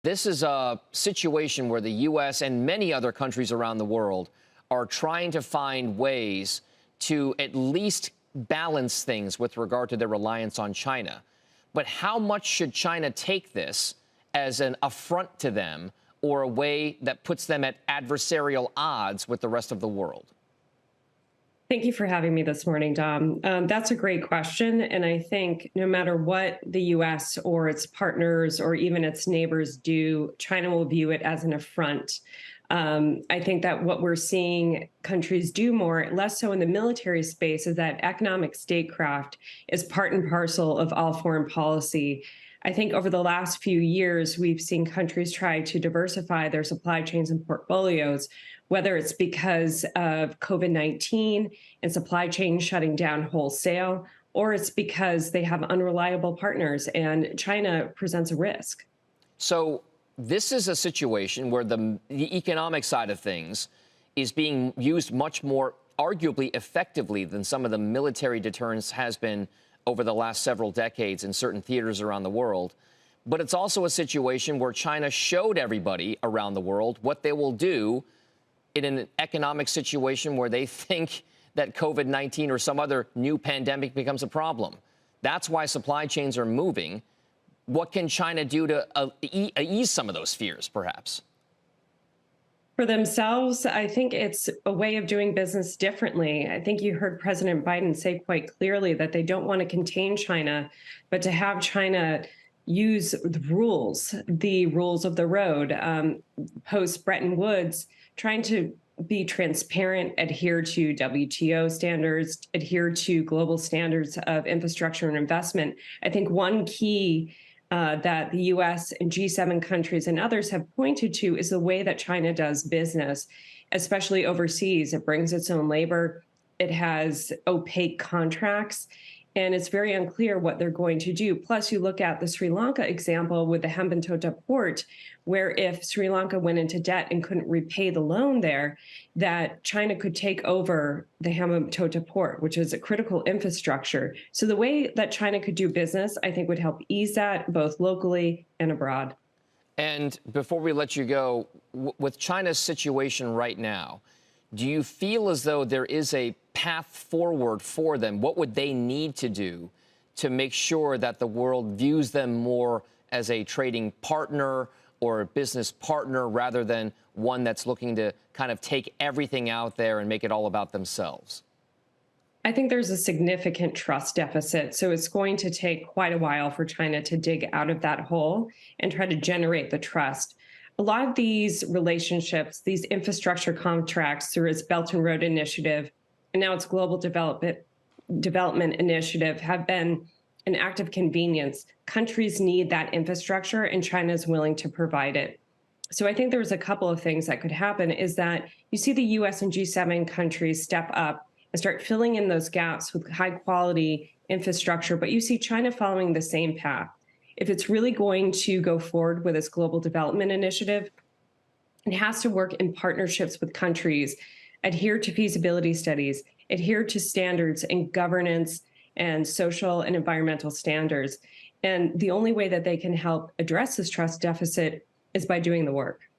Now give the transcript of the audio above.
This is a situation where the U.S. and many other countries around the world are trying to find ways to at least balance things with regard to their reliance on China. But how much should China take this as an affront to them or a way that puts them at adversarial odds with the rest of the world? Thank you for having me this morning, Dom. That's a great question. And I think no matter what the U.S. or its partners or even its neighbors do, China will view it as an affront. I think that what we're seeing countries do more, less so in the military space, is that economic statecraft is part and parcel of all foreign policy. I think over the last few years, we've seen countries try to diversify their supply chains and portfolios, whether it's because of COVID-19 and supply chains shutting down wholesale, or it's because they have unreliable partners and China presents a risk. So this is a situation where the economic side of things is being used much more arguably effectively than some of the military deterrence has been over the last several decades in certain theaters around the world. But it's also a situation where China showed everybody around the world what they will do in an economic situation where they think that COVID-19 or some other new pandemic becomes a problem. That's why supply chains are moving. What can China do to ease some of those fears, perhaps? For themselves, I think it's a way of doing business differently. I think you heard President Biden say quite clearly that they don't want to contain China, but to have China use the rules of the road, post Bretton Woods, trying to be transparent, adhere to WTO standards, adhere to global standards of infrastructure and investment. I think one key that the U.S. and G7 countries and others have pointed to is the way that China does business, especially overseas. It brings its own labor. It has opaque contracts, and it's very unclear what they're going to do. Plus, you look at the Sri Lanka example with the Hambantota port, where if Sri Lanka went into debt and couldn't repay the loan there, that China could take over the Hambantota port, which is a critical infrastructure. So the way that China could do business, I think, would help ease that both locally and abroad. And before we let you go, with China's situation right now, do you feel as though there is a path forward for them? What would they need to do to make sure that the world views them more as a trading partner or a business partner rather than one that's looking to kind of take everything out there and make it all about themselves? I think there's a significant trust deficit. So it's going to take quite a while for China to dig out of that hole and try to generate the trust. A lot of these relationships, these infrastructure contracts through its Belt and Road Initiative, and now its Global Development Initiative, have been an act of convenience. Countries need that infrastructure, and China is willing to provide it. So I think there's a couple of things that could happen is that you see the U.S. and G7 countries step up and start filling in those gaps with high quality infrastructure, but you see China following the same path. If it's really going to go forward with its Global Development Initiative, it has to work in partnerships with countries, adhere to feasibility studies, adhere to standards and governance and social and environmental standards. And the only way that they can help address this trust deficit is by doing the work.